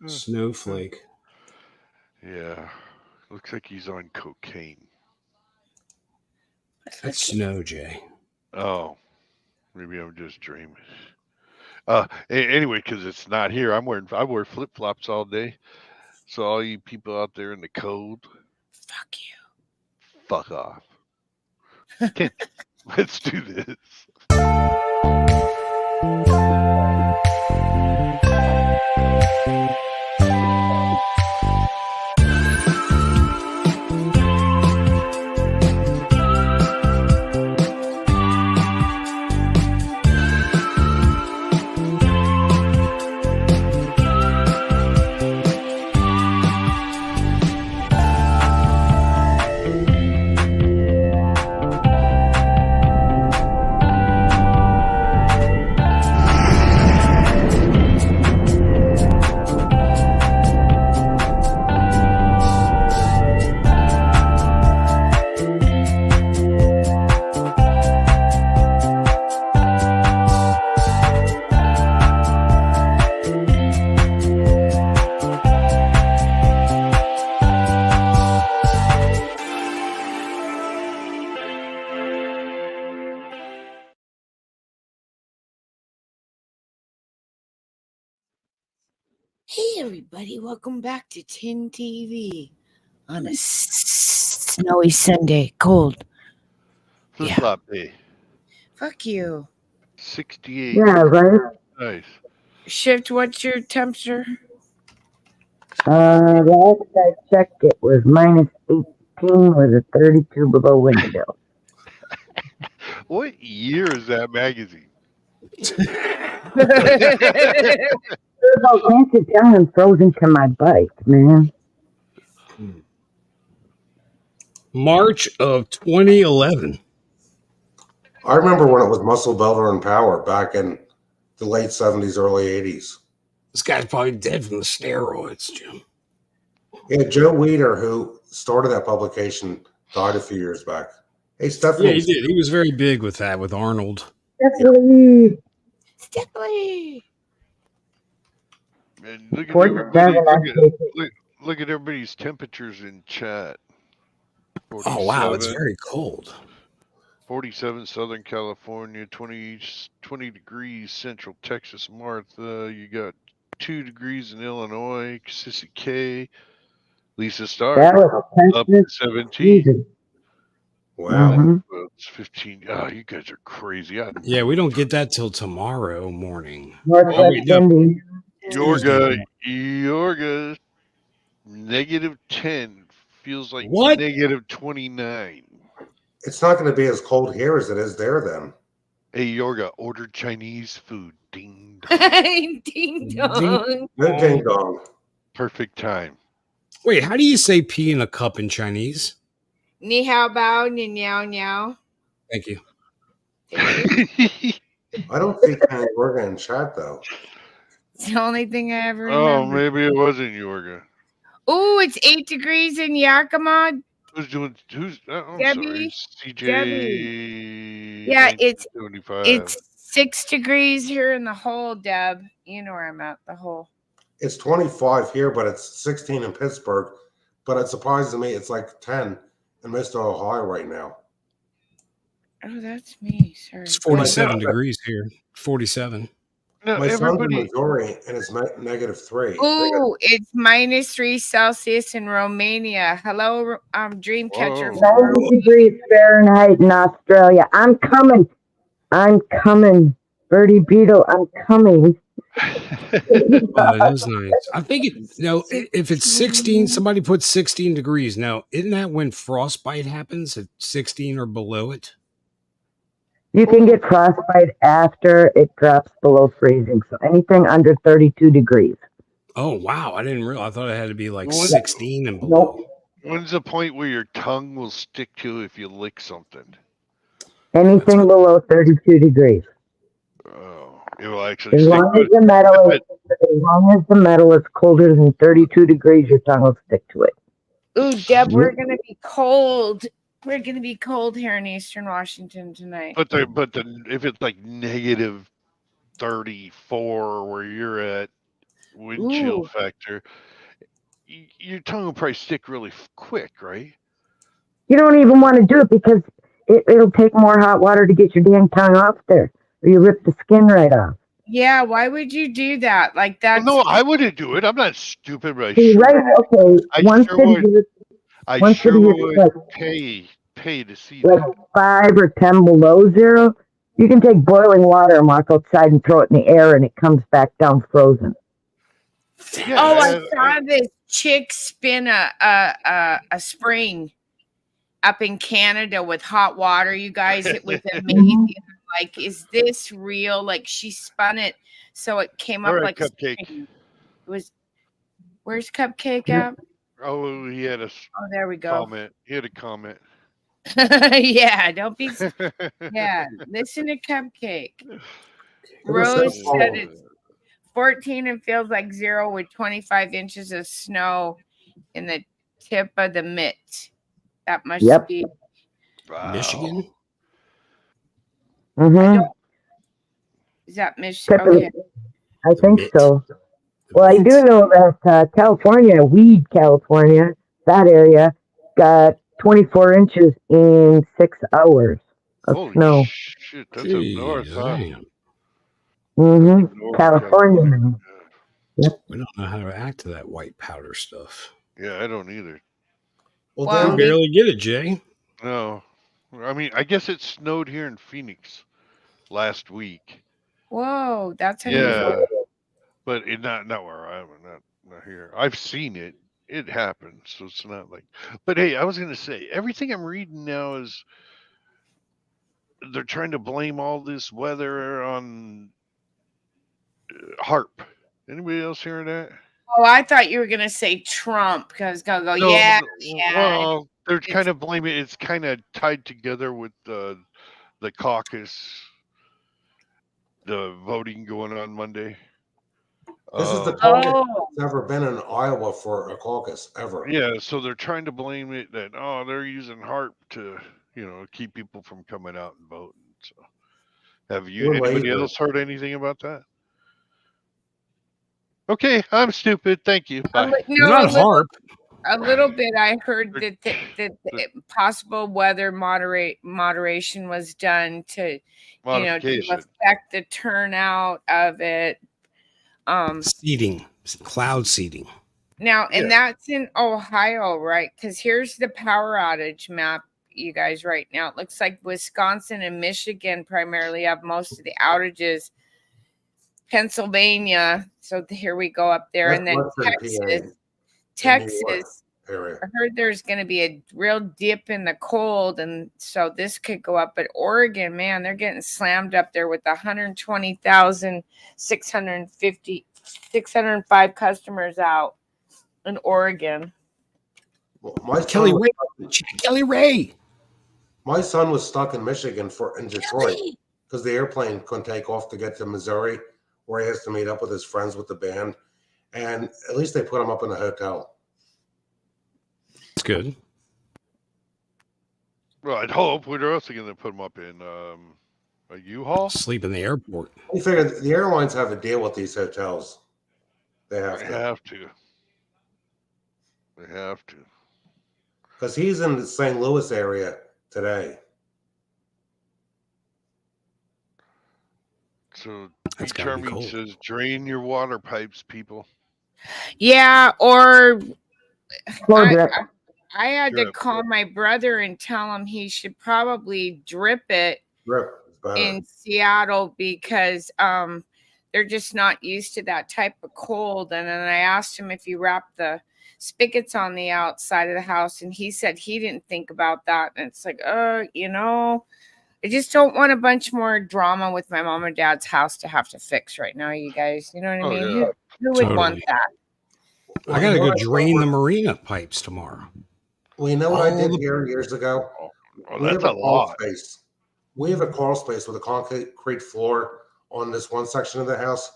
Snowflake. Yeah. Looks like he's on cocaine. That's snow, Jay. Oh, maybe I'm just dreaming. Anyway, because it's not here, I wear flip flops all day. So all you people out there in the cold, Fuck you. fuck off. Let's do this. Hey everybody, welcome back to Tin TV on a snowy Sunday, cold. Flip flop day. Fuck you. 68. Yeah, right. Nice. Shift, what's your temperature? Last I checked, it was minus 18 with a 32 below wind chill. What year is that magazine? Can't sit down and frozen to my bike, man. March of 2011. I remember when it was Muscle Belter and Power back in the late 70s, early 80s. This guy's probably dead from the steroids, Jim. Yeah, Joe Weider, who started that publication, died a few years back. Hey, Stephanie. Yeah, he did. He was very big with that, with Arnold. Stephanie. And look at 47, everybody. Look at everybody's temperatures in chat. 47, Oh wow, it's very cold. 47 Southern California, 20 degrees Central Texas, Martha. You got 2 degrees in Illinois, Sissy K, Lisa Starr up to 17. Wow. Mm-hmm. It's 15. Oh, you guys are crazy. Yeah, we don't get that till tomorrow morning. Yorga, negative 10 feels like what? Negative 29. It's not going to be as cold here as it is there then. Hey, Yorga, order Chinese food. Ding dong. Ding dong. Ding dong. Perfect time. Wait, how do you say pee in a cup in Chinese? Ni hao bao, ni niao niao. Thank you. I don't see Kenny Yorga in chat though. It's the only thing I ever remember. Oh, maybe it wasn't Yorga. Oh, it's 8 degrees in Yakima. Who's Debbie? sorry, CJ. Debbie. Yeah, it's 6 degrees here in the hole, Deb. You know where I'm at, the hole. It's 25 here, but it's 16 in Pittsburgh. But it surprises me it's like 10 in Mr. Ohio right now. Oh, that's me. Sorry. It's 47 degrees here. 47. No, my son's in Missouri, and it's negative 3. Oh, it's minus 3 Celsius in Romania. Hello, Dreamcatcher. 90 degrees Fahrenheit in Australia. I'm coming. Birdie Beetle, I'm coming. That is nice. I think if it's 16, somebody put 16 degrees. Now, isn't that when frostbite happens at 16 or below it? You can get frostbite after it drops below freezing. So anything under 32 degrees. Oh, wow. I didn't realize. I thought it had to be like 16 and below. Nope. When's the point where your tongue will stick to if you lick something? Anything below 32 degrees. Oh, it will actually as long as the metal is colder than 32 degrees, your tongue will stick to it. Ooh, Deb, we're going to be cold. We're going to be cold here in Eastern Washington tonight. But if it's like negative 34 where you're at, wind chill Ooh. factor. Your tongue will probably stick really quick, right? You don't even want to do it because it'll take more hot water to get your damn tongue off there, or you rip the skin right off. Yeah, why would you do that? Like Well, that's no, I wouldn't do it. I'm not stupid, but See, right? Okay, I one sure city would. here, I one sure city here is would pay to see like that. 5 or 10 below zero. You can take boiling water and walk outside and throw it in the air, and it comes back down frozen. Yeah, Oh, I saw this chick spin a spring up in Canada with hot water, you guys. It was amazing. Like, is this real? Like, she spun it so it came up All right, like Cupcake. spring. It was. Where's Cupcake at? Oh, he had a Oh, there we go. comment. He had a comment. Yeah, don't be. Yeah, listen to Cupcake. Rose said it's 14 and feels like 0 with 25 inches of snow in the tip of the mitt. That must Yep. be Wow. Michigan. Mm-hmm. Is that Michigan? Tip of the- Okay. I think mitt. so. Well, I do know that California, California, that area got 24 inches in 6 hours of Holy snow. shit, that's up north, Jeez, huh? damn. Mm-hmm. North California. Man. We don't know how to act to that white powder stuff. Yeah, I don't either. Well, Well, You then, barely get it, Jay. No. I mean, I guess it snowed here in Phoenix last week. Whoa, that's unusual. Yeah. But it not where I am, not here. I've seen it. It happens, so it's not like. But hey, I was gonna say everything I'm reading now is they're trying to blame all this weather on HARP. Anybody else hearing that? Oh, I thought you were gonna say Trump because gonna go, yeah. Well, they're kind of blaming. It's kind of tied together with the caucus, the voting going on Monday. this is the coldest Oh, it's ever been in Iowa for a caucus ever. Yeah, so they're trying to blame it that they're using HARP to keep people from coming out and voting. So, have anybody else heard anything about that? Okay, I'm stupid. Thank you. Bye. Not HARP. A little bit. I heard that the possible weather moderation was done to Modification. to affect the turnout of it. Seeding, cloud seeding. Now, and that's in Ohio, right? Because here's the power outage map, you guys, right now. It looks like Wisconsin and Michigan primarily have most of the outages. Pennsylvania, so here we go up there, and then Texas. I heard there's going to be a real dip in the cold, and so this could go up. But Oregon, man, they're getting slammed up there with 605 customers out in Oregon. Well, Kelly Ray. My son was stuck in Michigan in Detroit because the airplane couldn't take off to get to Missouri, where he has to meet up with his friends with the band. And at least they put him up in a hotel. That's good. Well, I'd hope. Where else are they going to put them up in? A U-Haul? Sleep in the airport. You figure the airlines have a deal with these hotels. They have to. They have to. Because he's in the St. Louis area today. So That's gotta be Charming cold. says, drain your water pipes, people. Yeah, or Drip. I had to Drip. call my brother and tell him he should probably drip it in Seattle because they're just not used to that type of cold. And then I asked him if he wrapped the spigots on the outside of the house, and he said he didn't think about that. And it's like, I just don't want a bunch more drama with my mom and dad's house to have to fix right now, you guys. You know what I mean? Yeah. Who would want that? I gotta go drain the marina pipes tomorrow. Well, you know what I did here years ago? Oh, that's a lot. We have a crawl space with a concrete floor on this one section of the house.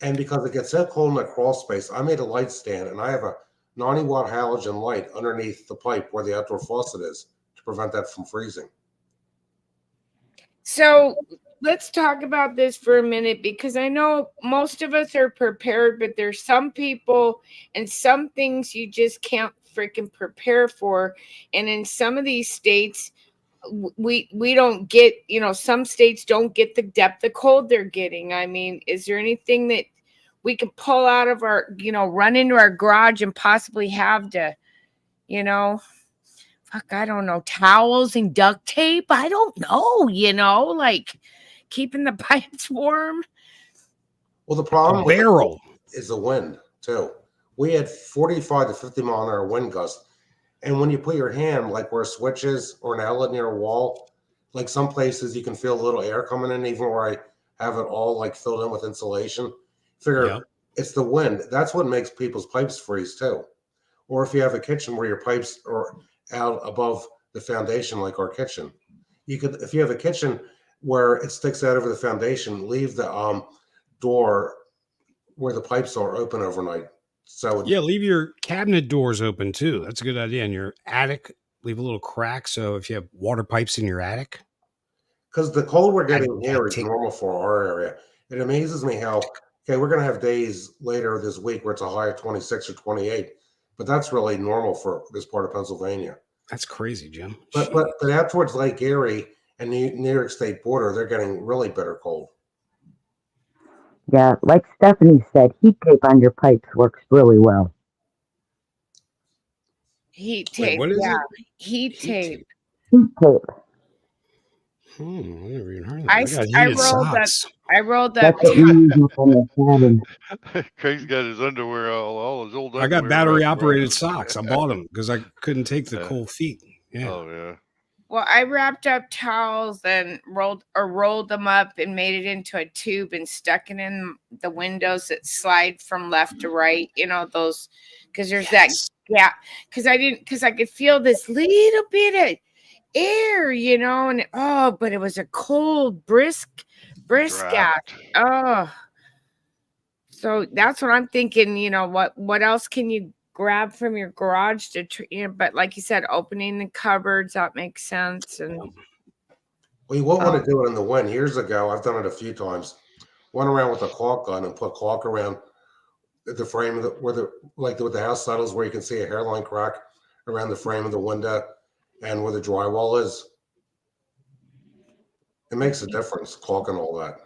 And because it gets so cold in the crawl space, I made a light stand, and I have a 90-watt halogen light underneath the pipe where the outdoor faucet is to prevent that from freezing. So let's talk about this for a minute, because I know most of us are prepared, but there's some people and some things you just can't freaking prepare for. And in some of these states, we don't get, some states don't get the depth of cold they're getting. I mean, is there anything that we could pull out of our, run into our garage and possibly have to, I don't know, towels and duct tape? I don't know, like keeping the pipes warm. Well, the problem Barrel is the wind too. We had 45 to 50 mile an hour wind gusts. And when you put your hand like where a switch is or an outlet near a wall, like some places you can feel a little air coming in, even where I have it all like filled in with insulation. Figure it's the wind. That's what makes people's pipes freeze too. Or if you have a kitchen where your pipes are out above the foundation, like our kitchen, you could, if you have a kitchen where it sticks out over the foundation, leave the door where the pipes are open overnight. So leave your cabinet doors open too. That's a good idea. In your attic, leave a little crack so if you have water pipes in your attic. Because the cold we're getting here is normal for our area. It amazes me how, we're going to have days later this week where it's a high of 26 or 28, but that's really normal for this part of Pennsylvania. That's crazy, Jim. But out towards Lake Erie and the New York State border, they're getting really bitter cold. Yeah, like Stephanie said, heat tape on your pipes works really well. Heat tape. Wait, what is it? Heat tape. Heat tape. I never even heard of that. I rolled that. That's what we use on the cabin. Craig's got his underwear, all his old underwear. I got battery operated socks. I bought them because I couldn't take the cold feet. Yeah. Oh yeah. Well, I wrapped up towels and rolled them up and made it into a tube and stuck it in the windows that slide from left to right. Those, because there's that gap. Because I could feel this little bit of air, and but it was a cold, brisk gap. Oh, so that's what I'm thinking. What else can you grab from your garage to but like you said, opening the cupboards, that makes sense. And we won't want to do it in the wind. Years ago, I've done it a few times. Went around with a caulk gun and put caulk around the frame of with the house settles, where you can see a hairline crack around the frame of the window and where the drywall is. It makes a difference, caulk and all that.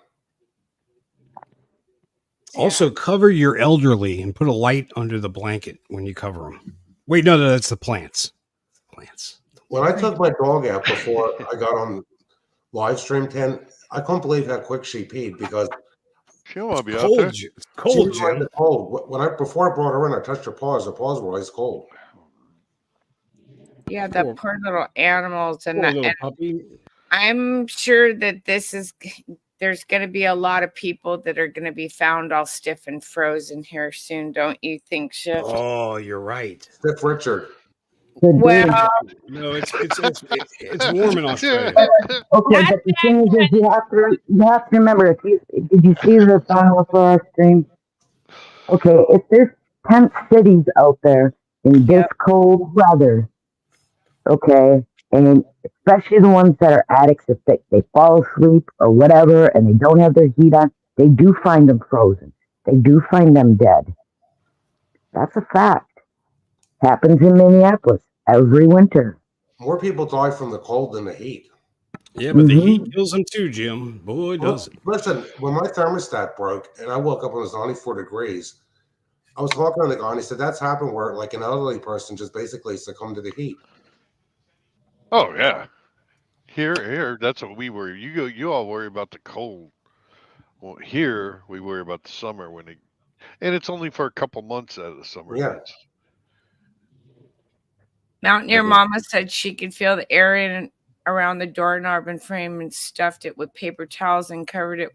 Also, cover your elderly and put a light under the blanket when you cover them. Wait, no, that's the plants. When I took my dog out before I got on live stream 10, I couldn't believe how quick she peed because she don't want to be cold, out there. It's cold, Jim. Cold. Before I brought her in, I touched her paws. Her paws were ice cold. Yeah, the poor little animals and poor little puppy. I'm sure that there's going to be a lot of people that are going to be found all stiff and frozen here soon, don't you think, Shift? Oh, you're right. Stiff Richard. Well, no, it's warm in Australia. Okay, but the thing is you have to remember, did you see the final for our stream? Okay, if there's tent cities out there in this cold weather, okay, and especially the ones that are addicts, if they fall asleep or whatever and they don't have their heat on, they do find them frozen. They do find them dead. That's a fact. Happens in Minneapolis every winter. More people die from the cold than the heat. Yeah, but the heat kills them too, Jim. Boy, does it. Listen, when my thermostat broke and I woke up when it was 94 degrees, I was talking to the guy and he said that's happened where like an elderly person just basically succumbed to the heat. Oh yeah. Here, that's what we worry. You all worry about the cold. Well, here we worry about the summer and it's only for a couple months out of the summer. Yeah. Mountaineer Mama said she could feel the air around the doorknob and frame and stuffed it with paper towels and covered it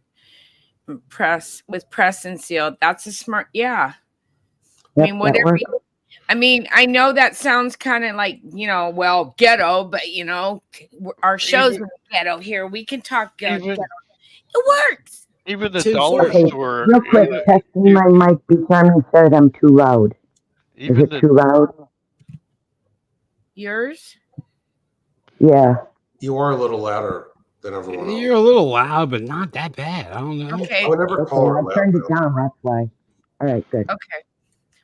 with press and sealed. That's a smart, yeah. I mean, whatever. I know that sounds kind of like, ghetto, but our shows are ghetto here. We can talk ghetto. It works. Even the dollar store. Real quick, testing my mic because I said I'm too loud. Is it too loud? Yours? Yeah. You are a little louder than everyone else. You're a little loud, but not that bad. I don't know. Okay. I would never Okay, call her I loud, turned it though. down. That's why. All right, good. Okay.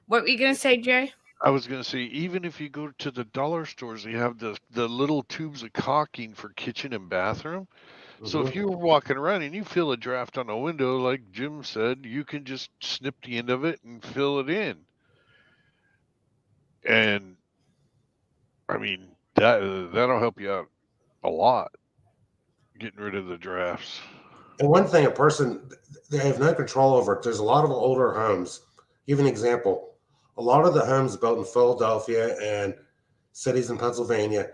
What were you gonna say, Jay? I was gonna say, even if you go to the dollar stores, they have the little tubes of caulking for kitchen and bathroom. So if Mhm. you were walking around and you feel a draft on a window, like Jim said, you can just snip the end of it and fill it in. And I mean that'll help you out a lot, getting rid of the drafts. And one thing, a person, they have no control over it. There's a lot of older homes. Give an example. A lot of the homes built in Philadelphia and cities in Pennsylvania,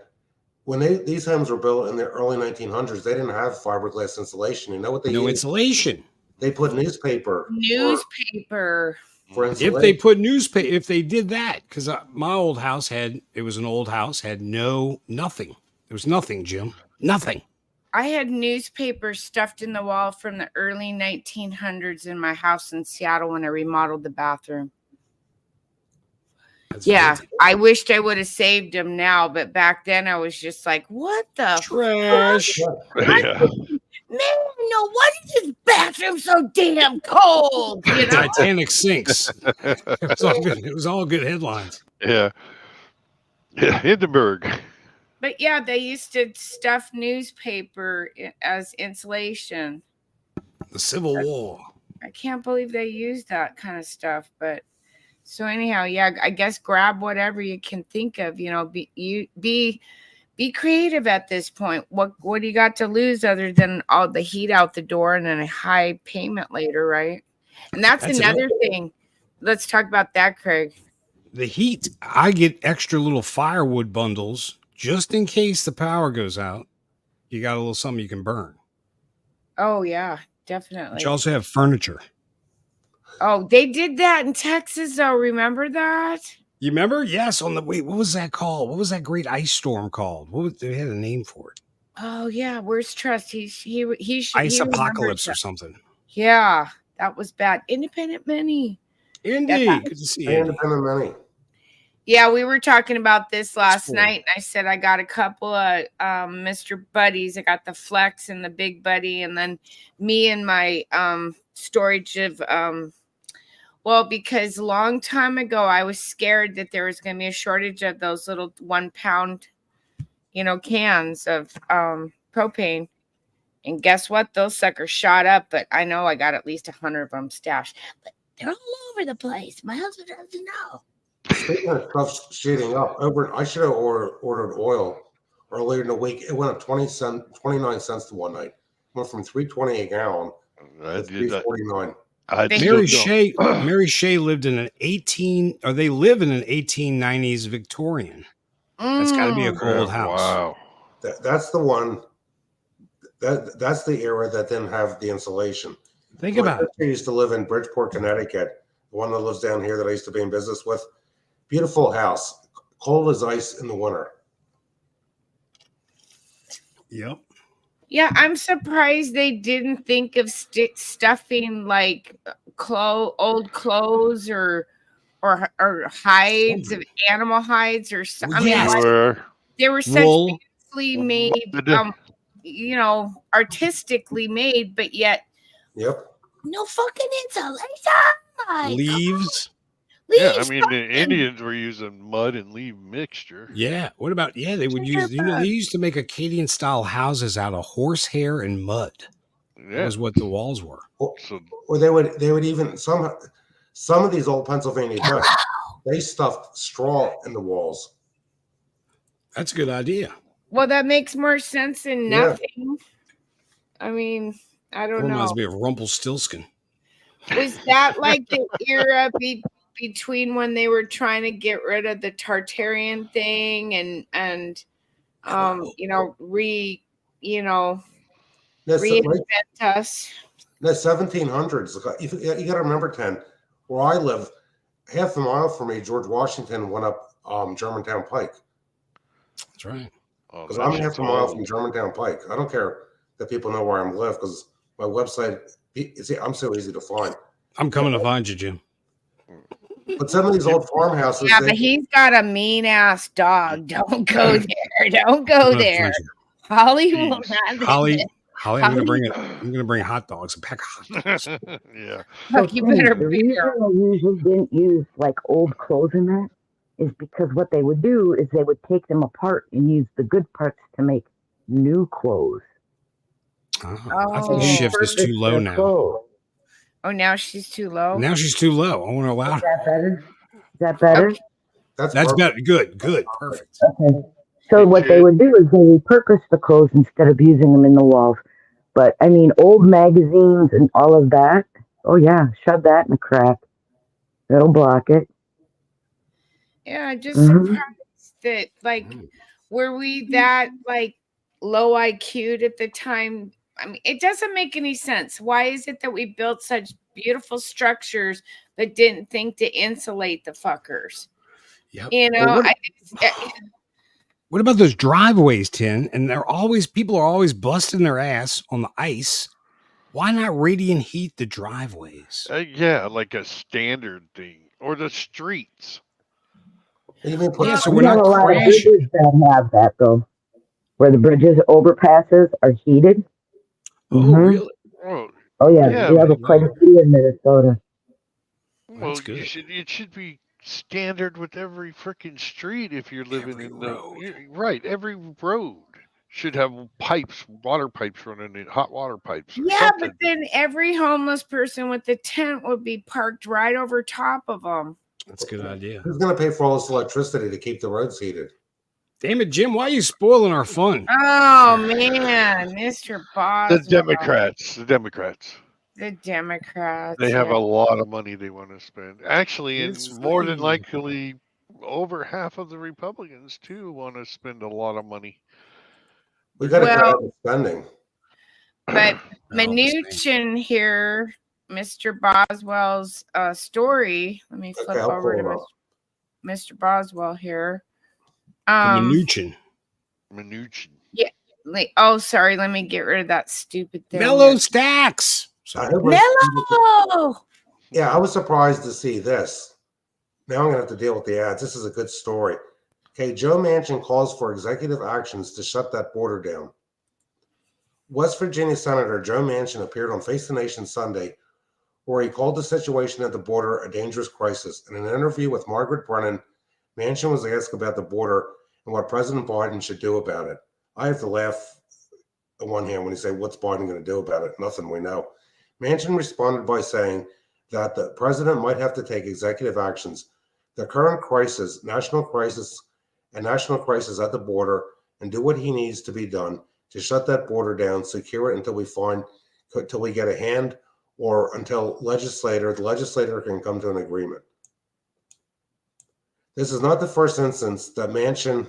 when these homes were built in the early 1900s, they didn't have fiberglass insulation. You know what they No used? insulation. They put newspaper Newspaper. for If insulation. they put newspaper, if they did that, because my old house it was an old house, had nothing. There was nothing, Jim. Nothing. I had newspaper stuffed in the wall from the early 1900s in my house in Seattle when I remodeled the bathroom. That's Yeah, vintage. I wished I would have saved them now, but back then I was just like, what the Trash. Yeah. man, no, why is this bathroom so damn cold? You know? Titanic sinks. It was all good headlines. Yeah. Yeah, Hindenburg. But yeah, they used to stuff newspaper as insulation. The Civil War. I can't believe they use that kind of stuff. But so anyhow, yeah, I guess grab whatever you can think of. You know, be creative at this point. What do you got to lose other than all the heat out the door and then a high payment later, right? And that's another thing. Let's talk about that, Craig. The heat. I get extra little firewood bundles just in case the power goes out. You got a little something you can burn. Oh yeah, definitely. But you also have furniture. Oh, they did that in Texas, though. Remember that? You remember? Yes. What was that called? What was that great ice storm called? They had a name for it. Oh yeah, where's Trust? He should Ice he remembers apocalypse or that. something. Yeah, that was bad. Independent Mini. Indeed. That's- Good to see you. Andy. Independent money. Yeah, we were talking about this last cool. night. And I said I got a couple of Mr. Buddies. I got the Flex and the Big Buddy, and then me and my storage of well, because a long time ago I was scared that there was going to be a shortage of those little 1 pound, cans of propane. And guess what? Those suckers shot up, but I know I got at least 100 of them stashed. But they're all over the place. My husband doesn't know. Speaking of stuff shooting up, I should have ordered oil earlier in the week. It went up 29 cents to one night. Went from $3.20 a gallon I to did that. $3.49. Mary Shea lived in they live in an 1890s Victorian. That's got to be a cold house. Wow. That's the one. That's the era that didn't have the insulation. Think My about it. sister used to live in Bridgeport, Connecticut. The one that lives down here that I used to be in business with. Beautiful house, cold as ice in the winter. Yep. Yeah, I'm surprised they didn't think of stuffing like old clothes or hides of animal hides or something. I mean, Yes. they were such Wool. beautifully made, artistically made, but yet Yep. no fucking insulation. Leaves. Yeah, I mean, the Indians were using mud and leaf mixture. Yeah. What about, they would use, they used to make Acadian style houses out of horsehair and mud. That Yeah. was what the walls were. So Or they would even some of these old Pennsylvania Dutch, they stuffed straw in the walls. That's a good idea. Well, that makes more sense than Yeah. nothing. I mean, I don't know. Reminds me of Rumpelstiltskin. Was that like the era between when they were trying to get rid of the Tartarian thing and reinvent us? The 1700s. You got to remember, Ken, where I live, half a mile from me, George Washington went up Germantown Pike. That's right. Because I'm half a mile from Germantown Pike. I don't care that people know where I live because my website, I'm so easy to find. I'm coming to find you, Jim. But some of these old farmhouses, Yeah, but he's got a mean ass dog. Don't go there. Don't go there. Holly will not. Holly, I'm gonna bring hot dogs, a pack of hot dogs. Yeah. Fuck, you Frank, better the be reason here. they usually didn't use like old clothes in that is because what they would do is they would take them apart and use the good parts to make new clothes. I Oh. think shift is Purchase too low their now. clothes. Oh, now she's too low. Now she's too low. I want to allow Is her. that better? Is that better? That's That's perfect. better. Good. Perfect. Okay. So Hey, what they Ted. would do is they would repurpose the clothes instead of using them in the walls. But I mean, old magazines and all of that. Oh yeah, shove that in a crack. It'll block it. Yeah, just Mhm. surprised that were we that low IQ'd at the time? I mean, it doesn't make any sense. Why is it that we built such beautiful structures but didn't think to insulate the fuckers? Yep. You know, Well, what about those driveways, Tin? And people are always busting their ass on the ice. Why not radiant heat the driveways? Yeah, like a standard thing. Or the streets. Even put Yeah, so We we're have not a lot of crashing. bridges that have that though, where the bridges overpasses are heated. Oh, Mhm. really? Oh, Oh yeah, yeah. we have quite a few in Minnesota. Well, That's good. it should be standard with every freaking street if you're living Every in road. right. Every road should have pipes, water pipes running in, hot water pipes or yeah, something. but then every homeless person with the tent would be parked right over top of them. That's a good idea. Who's going to pay for all this electricity to keep the roads heated? Damn it, Jim! Why are you spoiling our fun? Oh man, Mr. Boswell. The Democrats. The Democrats. They have yeah. a lot of money they want to spend. Actually, and It's more than free. likely, over half of the Republicans too want to spend a lot of money. We got to cut Well- out the spending. But Oh, the same. Mnuchin here, Mr. Boswell's story. Let me flip Okay, I'll over to pull it up. Mr. Boswell here. The Mnuchin. Mnuchin. Sorry, let me get rid of that stupid thing. Mellow Stacks. I Sorry. hope we're- Mellow. Yeah, I was surprised to see this. Now I'm going to have to deal with the ads. This is a good story. Okay, Joe Manchin calls for executive actions to shut that border down. West Virginia Senator Joe Manchin appeared on Face the Nation Sunday, where he called the situation at the border a dangerous crisis. In an interview with Margaret Brennan, Manchin was asked about the border and what President Biden should do about it. I have to laugh on one hand when you say, what's Biden going to do about it? Nothing, we know. Manchin responded by saying that the president might have to take executive actions. The current crisis, national crisis at the border, and do what he needs to be done to shut that border down, secure it until we get a hand, or until the legislator can come to an agreement. This is not the first instance that Manchin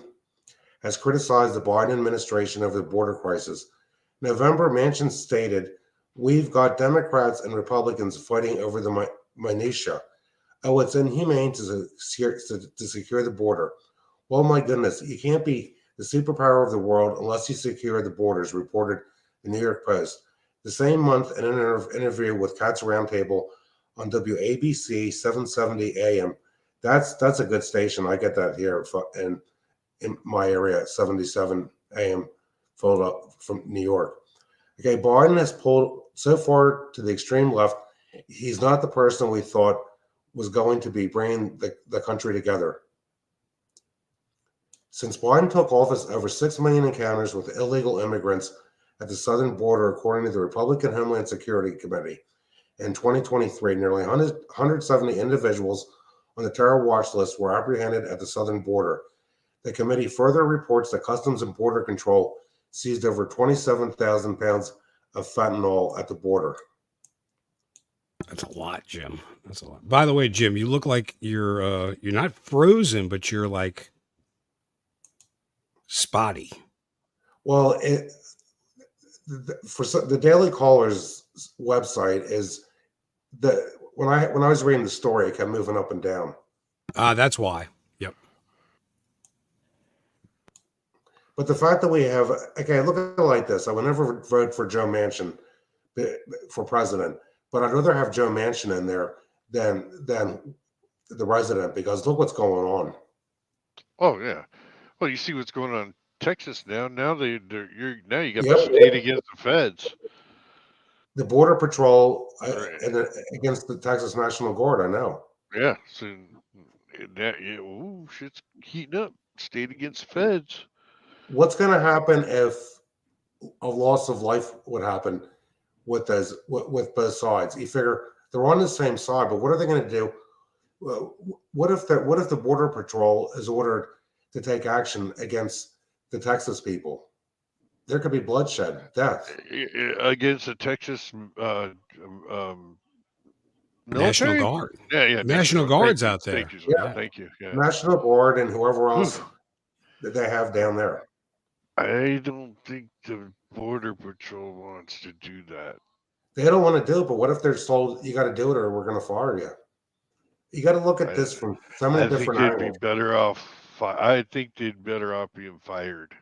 has criticized the Biden administration over the border crisis. In November, Manchin stated, "We've got Democrats and Republicans fighting over the minutia. Oh, it's inhumane to secure the border. Well, my goodness, you can't be the superpower of the world unless you secure the borders," reported the New York Post. The same month, in an interview with Cats Roundtable on WABC 770 AM. That's a good station. I get that here in my area, 77 AM, pulled up from New York. Okay, Biden has pulled so far to the extreme left. He's not the person we thought was going to be bringing the country together. Since Biden took office, over 6 million encounters with illegal immigrants at the southern border, according to the Republican Homeland Security Committee. In 2023, nearly 170 individuals on the terror watch list were apprehended at the southern border. The committee further reports that Customs and Border Control seized over 27,000 pounds of fentanyl at the border. That's a lot, Jim. That's a lot. By the way, Jim, you look like you're not frozen, but you're like spotty. Well, for the Daily Caller's website is when I was reading the story, it kept moving up and down. That's why. Yep. But the fact that we have, okay, look at it like this. I would never vote for Joe Manchin for president, but I'd rather have Joe Manchin in there than the resident, because look what's going on. Oh yeah. Well, you see what's going on Texas now. Now you got Yep. the state against the feds. The Border Patrol Right. against the Texas National Guard. I know. Yeah. So shit's heating up. State against feds. What's going to happen if a loss of life would happen with both sides? You figure they're on the same side, but what are they going to do? What if the Border Patrol is ordered to take action against the Texas people? There could be bloodshed, death against the Texas National military? Guard. Yeah. National Guard's out there. Thank you. Yeah. National Guard and whoever else that they have down there. I don't think the Border Patrol wants to do that. They don't want to do it, but what if they're told you got to do it or we're going to fire you? You got to look at this from so many different angles. They'd be better off. I think they'd better off being fired.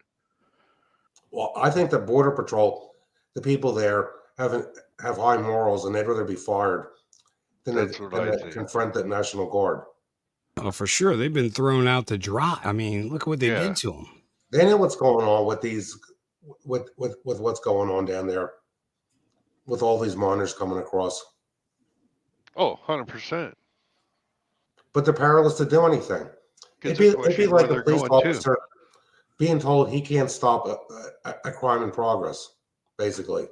Well, I think the Border Patrol, the people there have high morals, and they'd rather be fired than to confront the National Guard. Oh, for sure. They've been thrown out to dry. I mean, look what they did to them. They know what's going on with these, with what's going on down there, with all these miners coming across. Oh, 100%. But they're powerless to do anything. It'd be like a police officer being told he can't stop a crime in progress, basically.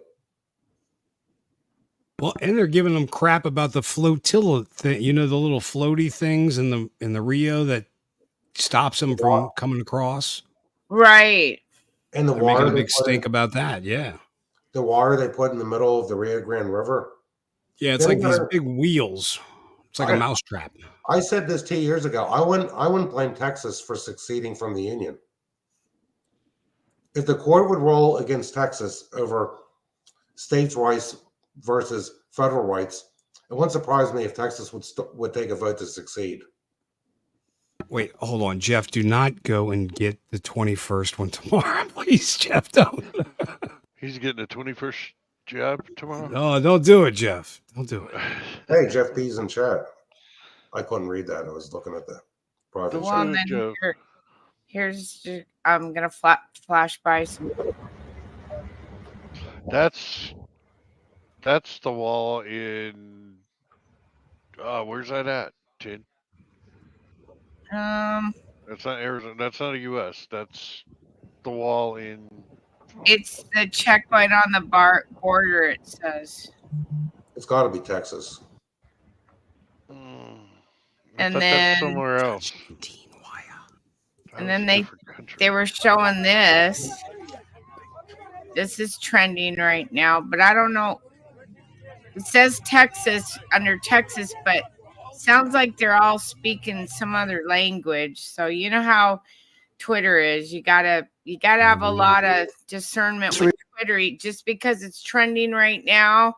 Well, and they're giving them crap about the flotilla thing. You know, the little floaty things in the Rio that stops them from coming across. Right. And the they're water, making a big stink about that. Yeah. The water they put in the middle of the Rio Grande River. Yeah, it's like these big wheels. It's like a mousetrap. I said this 2 years ago. I wouldn't blame Texas for seceding from the Union. If the court would roll against Texas over states' rights versus federal rights, it wouldn't surprise me if Texas would take a vote to secede. Wait, hold on, Jeff. Do not go and get the 21st one tomorrow, please, Jeff. Don't. He's getting a 21st job tomorrow. No, don't do it, Jeff. Don't do it. Hey, Jeff B's in chat. I couldn't read that. I was looking at the private chat. Here's I'm gonna flash by some. That's the wall in. Where's that at, Tin? That's not Arizona. That's not a U.S. That's the wall in. It's the checkpoint on the border. It says. It's got to be Texas. And then somewhere else. And then they were showing this. This is trending right now, but I don't know. It says Texas under Texas, but sounds like they're all speaking some other language. So you know how Twitter is. You gotta have a lot of discernment with Twitter. Just because it's trending right now,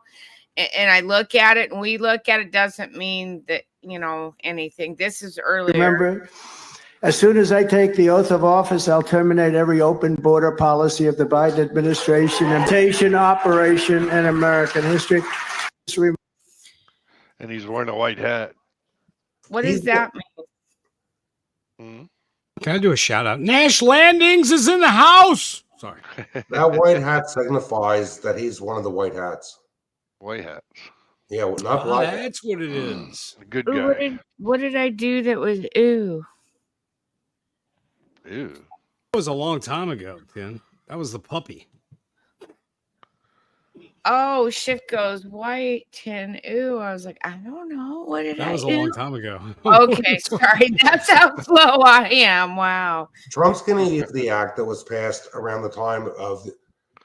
and I look at it and we look at it, doesn't mean that anything. This is earlier. Remember, as soon as I take the oath of office, I'll terminate every open border policy of the Biden administration, imitation operation in American history. And he's wearing a white hat. What does that mean? Can I do a shout out? Nash Landings is in the house. Sorry. That white hat signifies that he's one of the white hats. White hats. Yeah, well, not black. That's what it is. Good guy. What did I do that was ooh? Ew. That was a long time ago, Ken. That was the puppy. Oh, shift goes white, tin. Ooh, I was like, I don't know. What did I do? That was a long time ago. Okay, sorry. That's how slow I am. Wow. Trump's going to use the act that was passed around the time of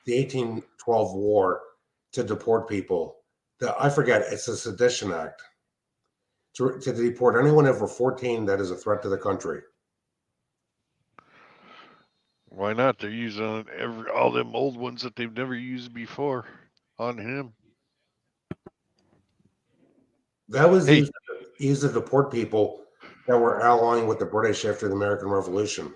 the 1812 war to deport people. I forget. It's a sedition act to deport anyone over 14 that is a threat to the country. Why not? They're using all them old ones that they've never used before on him. That was used to deport people that were allying with the British after the American Revolution.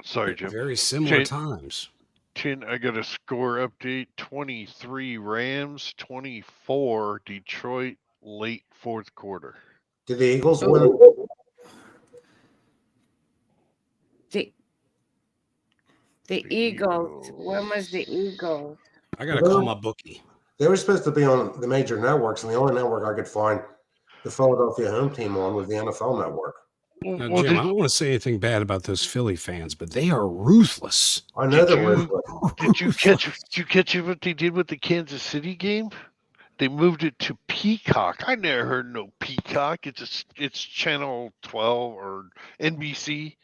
Sorry, Jim. Very similar times. I got a score update. 23 Rams, 24 Detroit, late fourth quarter. Did the Eagles win? The Eagles. When was the Eagles? I gotta call my bookie. They were supposed to be on the major networks, and the only network I could find the Philadelphia home team on was the NFL Network. Now, Well, Jim, I don't want to say anything bad about those Philly fans, but they are ruthless. I know Did that you- was Did you catch what they did with the Kansas City game? They moved it to Peacock. I never heard no Peacock. It's channel 12 or NBC.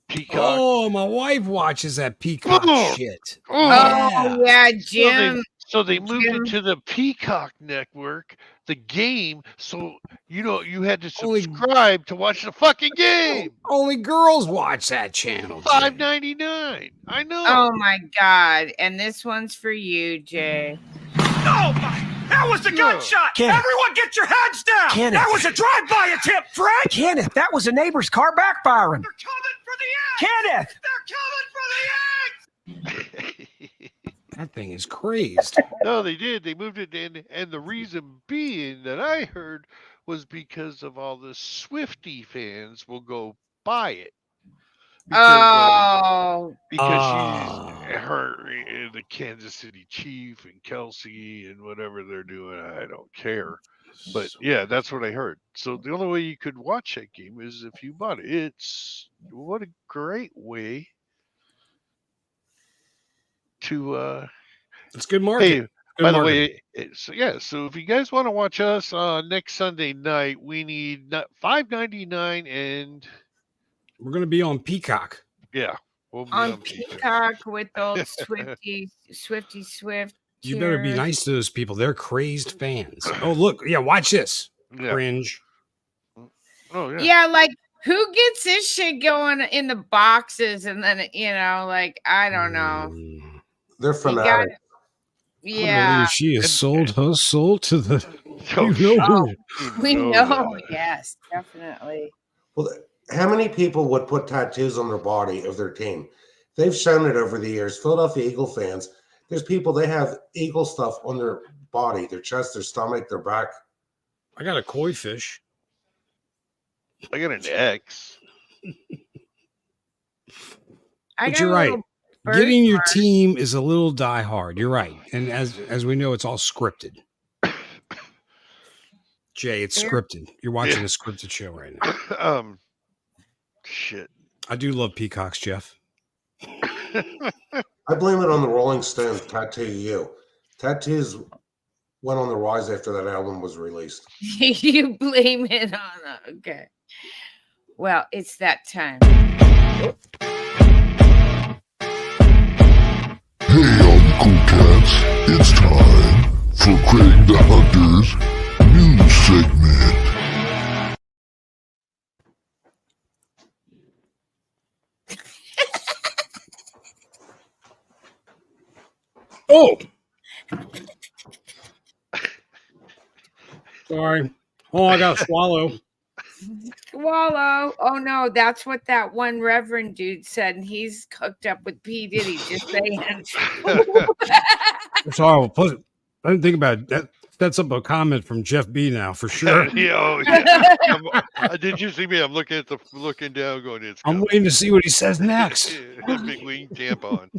Peacock. Oh, my wife watches that Peacock Oh. shit. Oh. Oh yeah, Jim. So they moved Jim. it to the Peacock network, the game. So you had to Only- subscribe to watch the fucking game. Only girls watch that channel. Jim. $5.99. I know. Oh my God! And this one's for you, Jay. Oh my! That was a Yeah. gunshot! Kenneth. Everyone get your heads down! Kenneth. That was a drive-by attempt, Frank! Kenneth, that was a neighbor's car backfiring. They're coming for the eggs! Kenneth! They're coming for the eggs! That thing is crazed. No, they did. They moved it in, and the reason being that I heard was because of all the Swifty fans will go buy it. Oh, Ah. She's the Kansas City Chief and Kelsey and whatever they're doing. I don't care. But yeah, that's what I heard. So the only way you could watch that game is if you bought it. What a great way to It's good market. hey, Good by the market. way, so if you guys want to watch us next Sunday night, we need $5.99 and We're gonna be on Peacock. yeah, we'll be on Peacock. Peacock with old Swifty Swift. You better be cheers. nice to those people. They're crazed fans. Oh, look, yeah, watch this. Yeah. Cringe. Oh yeah. Yeah, like who gets this shit going in the boxes and then like I don't know. they're You fanatics. gotta- I yeah, believe she has sold her soul to the. Oh, You know shit. who. we know know. that. Yes, definitely. Well, how many people would put tattoos on their body of their team? They've shown it over the years. Philadelphia Eagle fans, there's people, they have Eagle stuff on their body, their chest, their stomach, their back. I got a koi fish. I got an X. I But got you're a right. little Getting your birthmark. team is a little die hard. You're right. And as we know, it's all scripted. Jay, it's Yeah. scripted. You're watching Yeah. a scripted show right now. Shit. I do love peacocks, Jeff. I blame it on the Rolling Stones, Tattoo You. Tattoos went on the rise after that album was released. You blame it on okay. Well, it's that time. Hey, all you cool cats, it's time for Craig the Hunter's news segment. Oh! Sorry. Oh, I got to swallow. Wallow. Oh no, that's what that one reverend dude said, and he's hooked up with P. Diddy. Just saying. It's horrible. Plus, I didn't think about it. That sets up a comment from Jeff B now for sure. Did you see me? I'm looking down, going. It's. I'm coming. waiting to see what he says next. Big wing tampon.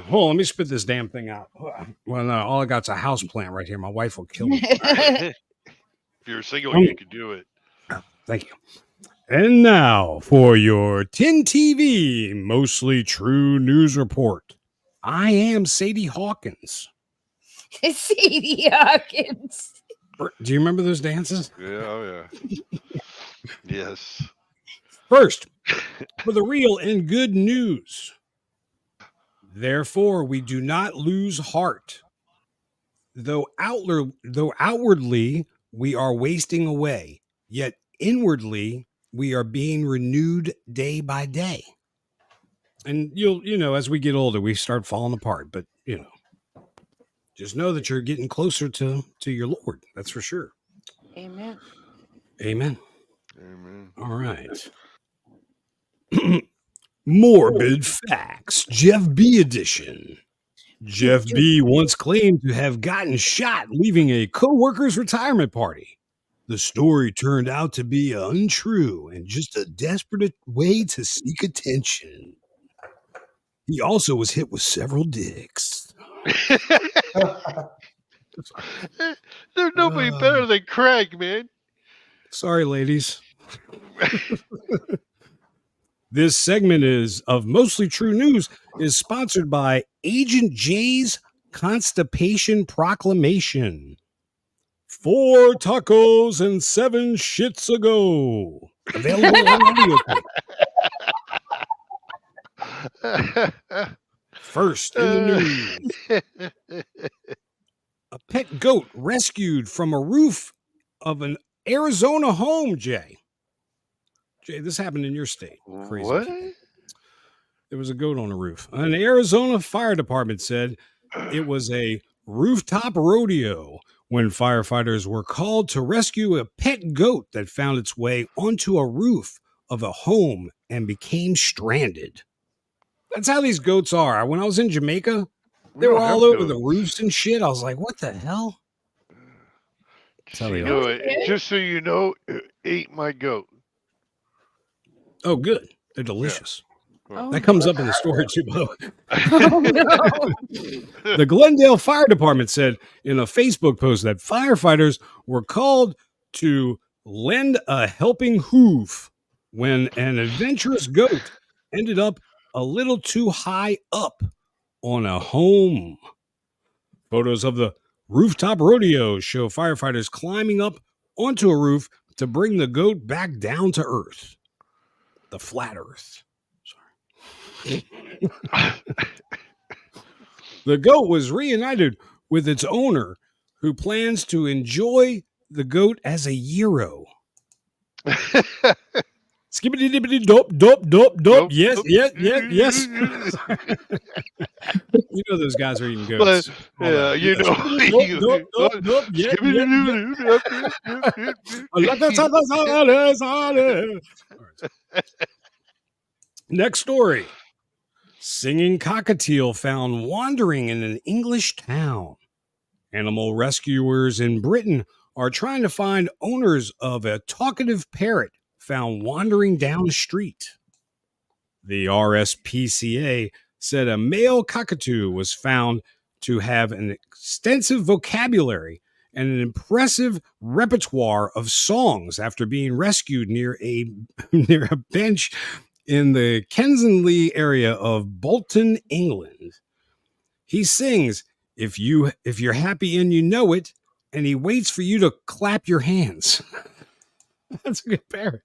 Hold on, let me spit this damn thing out. Well, no, all I got's a house plant right here. My wife will kill me. If you're single, you can do it. Thank you. And now for your 10 TV Mostly True News Report. I am Sadie Hawkins. Sadie Hawkins. Do you remember those dances? Yeah, oh yeah. Yes. First, for the real and good news. Therefore, we do not lose heart. Though outwardly we are wasting away, yet inwardly we are being renewed day by day. And as we get older, we start falling apart, but just know that you're getting closer to your Lord. That's for sure. Amen. Amen. Amen. All right. Morbid Facts, Jeff B edition. Jeff B once claimed to have gotten shot leaving a co-worker's retirement party. The story turned out to be untrue and just a desperate way to seek attention. He also was hit with several dicks. There's nobody better than Craig, man. Sorry, ladies. This segment is of Mostly True News is sponsored by Agent J's Constipation Proclamation. 4 tacos and 7 shits ago. Available on audio. First in the news. A pet goat rescued from a roof of an Arizona home, Jay. Jay, this happened in your state. Crazy. What? There was a goat on a roof. An Arizona fire department said it was a rooftop rodeo when firefighters were called to rescue a pet goat that found its way onto a roof of a home and became stranded. That's how these goats are. When I was in Jamaica, they were all over the roofs and shit. I was like, what the hell? Just so you know, it ate my goat. Oh, good. They're delicious. Oh, That comes up in the story too, by the way. Oh, no. The Glendale Fire Department said in a Facebook post that firefighters were called to lend a helping hoof when an adventurous goat ended up a little too high up on a home. Photos of the rooftop rodeo show firefighters climbing up onto a roof to bring the goat back down to earth. The flat earth. Sorry. The goat was reunited with its owner, who plans to enjoy the goat as a gyro. Skibbity dibbity dope, dope, dope, dope. Yes, yes, yes, yes. You know those guys are eating goats. But, yeah, you know. Next story. Singing cockatiel found wandering in an English town. Animal rescuers in Britain are trying to find owners of a talkative parrot found wandering down the street. The RSPCA said a male cockatoo was found to have an extensive vocabulary and an impressive repertoire of songs after being rescued near a bench in the Kensington area of Bolton, England. He sings, if you're happy and you know it, and he waits for you to clap your hands. That's a good parrot.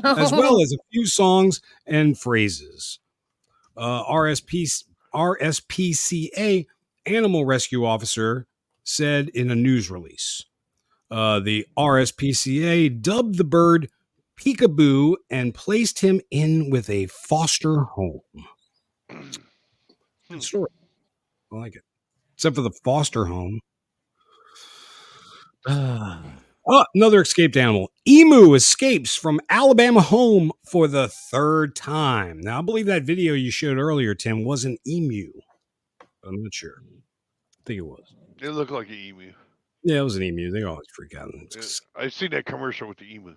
As well as a few songs and phrases. RSPCA animal rescue officer said in a news release. The RSPCA dubbed the bird Peekaboo and placed him in with a foster home. Good story. I like it. Except for the foster home. Another escaped animal. Emu escapes from Alabama home for the 3rd time. Now, I believe that video you showed earlier, Tim, was an emu. I'm not sure. I think it was. It looked like an emu. Yeah, it was an emu. They always freak out. I've seen that commercial with the emu.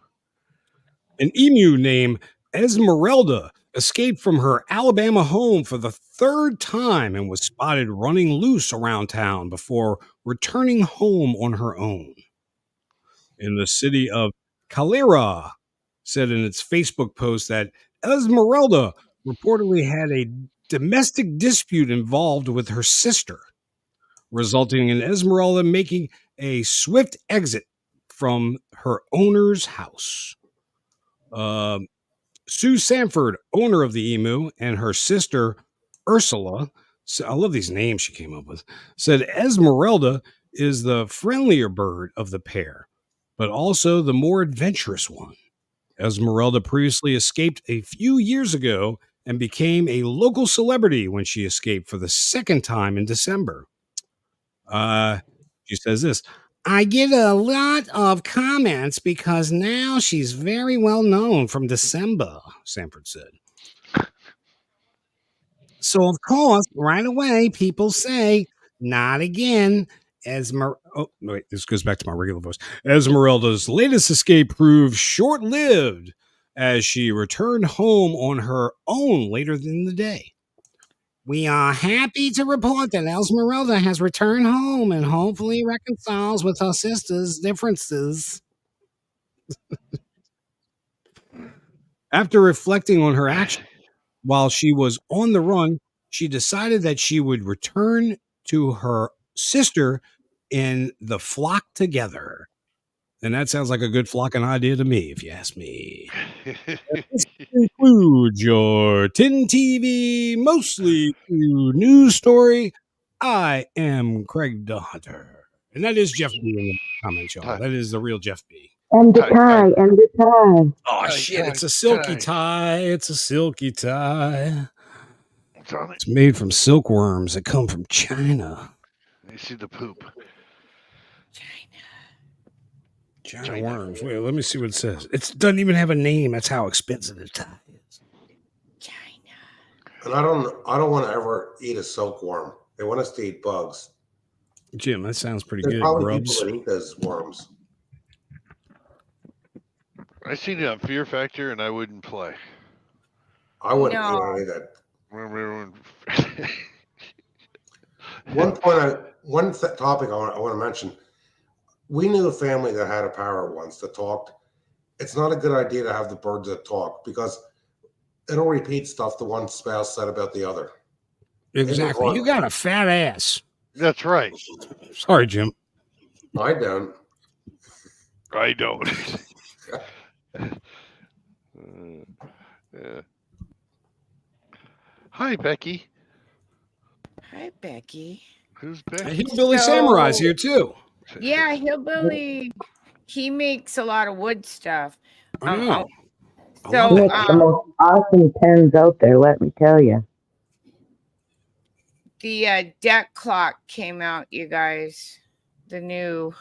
An emu named Esmeralda escaped from her Alabama home for the 3rd time and was spotted running loose around town before returning home on her own. In the city of Calera, said in its Facebook post that Esmeralda reportedly had a domestic dispute involved with her sister, resulting in Esmeralda making a swift exit from her owner's house. Sue Sanford, owner of the emu, and her sister Ursula, I love these names she came up with, said Esmeralda is the friendlier bird of the pair, but also the more adventurous one. Esmeralda previously escaped a few years ago and became a local celebrity when she escaped for the 2nd time in December. She says this, I get a lot of comments because now she's very well known from December, Sanford said. So, of course, right away, people say, not again. Oh, wait, this goes back to my regular voice. Esmeralda's latest escape proved short-lived as she returned home on her own later in the day. We are happy to report that Esmeralda has returned home and hopefully reconciles with her sister's differences. After reflecting on her actions while she was on the run, she decided that she would return to her sister in the flock together. And that sounds like a good flocking idea to me, if you ask me. This concludes your 10 TV, mostly true news story. I am Craig the Hunter. And that is Jeff B in the comments, y'all. That is the real Jeff B. And the tie, and the tie. Oh, shit, it's a silky tie. It's a silky tie. It's made from silkworms that come from China. You see the poop. China worms. Wait, let me see what it says. It doesn't even have a name. That's how expensive the tie is. And I don't want to ever eat a silkworm. They want us to eat bugs. Jim, that sounds pretty There's good. probably Grubs. people that eat those worms. I seen it on Fear Factor, and I wouldn't play. I wouldn't eat any of that. Topic I want to mention. We knew a family that had a parrot once that talked. It's not a good idea to have the birds that talk because it'll repeat stuff the one spouse said about the other. Exactly. You got a fat ass. That's right. Sorry, Jim. I don't. I don't. Yeah. Hi, Becky. Hi, Becky. Who's Becky? Hillbilly Samurai's here too. Yeah, Hillbilly. He makes a lot of wood stuff. I know. So, He makes the most awesome pens out there, let me tell you. the deck clock came out, you guys. The new.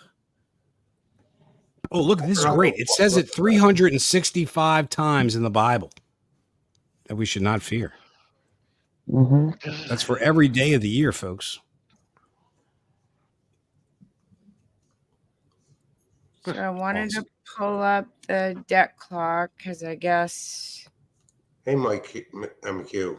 Oh, look, this is great. It says it 365 times in the Bible that we should not fear. Mm-hmm. That's for every day of the year, folks. So I wanted to pull up the deck clock because I guess. Hey, Mike MQ.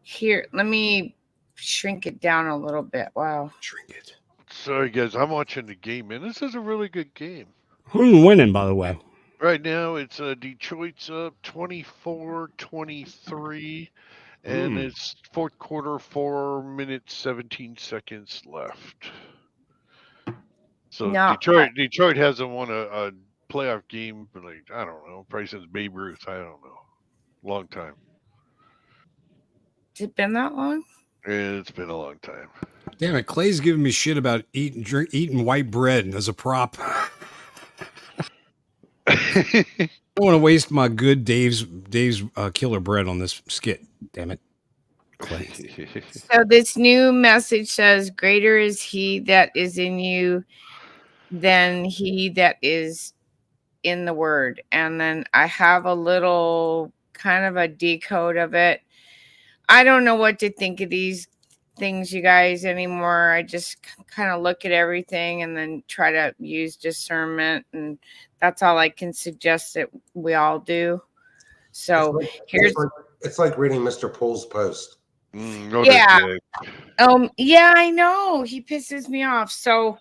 Here, let me shrink it down a little bit. Wow. Shrink it. Sorry, guys. I'm watching the game, and this is a really good game. Who's winning, by the way? Right now, it's Detroit's up 24-23, and it's fourth quarter, 4 minutes, 17 seconds left. So No, Detroit hasn't won a playoff game for I don't know, probably since Babe Ruth. I don't know. Long time. Has it been that long? It's been a long time. Damn it, Clay's giving me shit about eating white bread as a prop. I don't want to waste my good Dave's killer bread on this skit. Damn it, Clay. So this new message says, "Greater is He that is in you than he that is in the Word." And then I have a little kind of a decode of it. I don't know what to think of these things, you guys, anymore. I just kind of look at everything and then try to use discernment, and that's all I can suggest that we all do. So it's like reading Mr. Pool's post. Yeah. Yeah, I know. He pisses me off. So,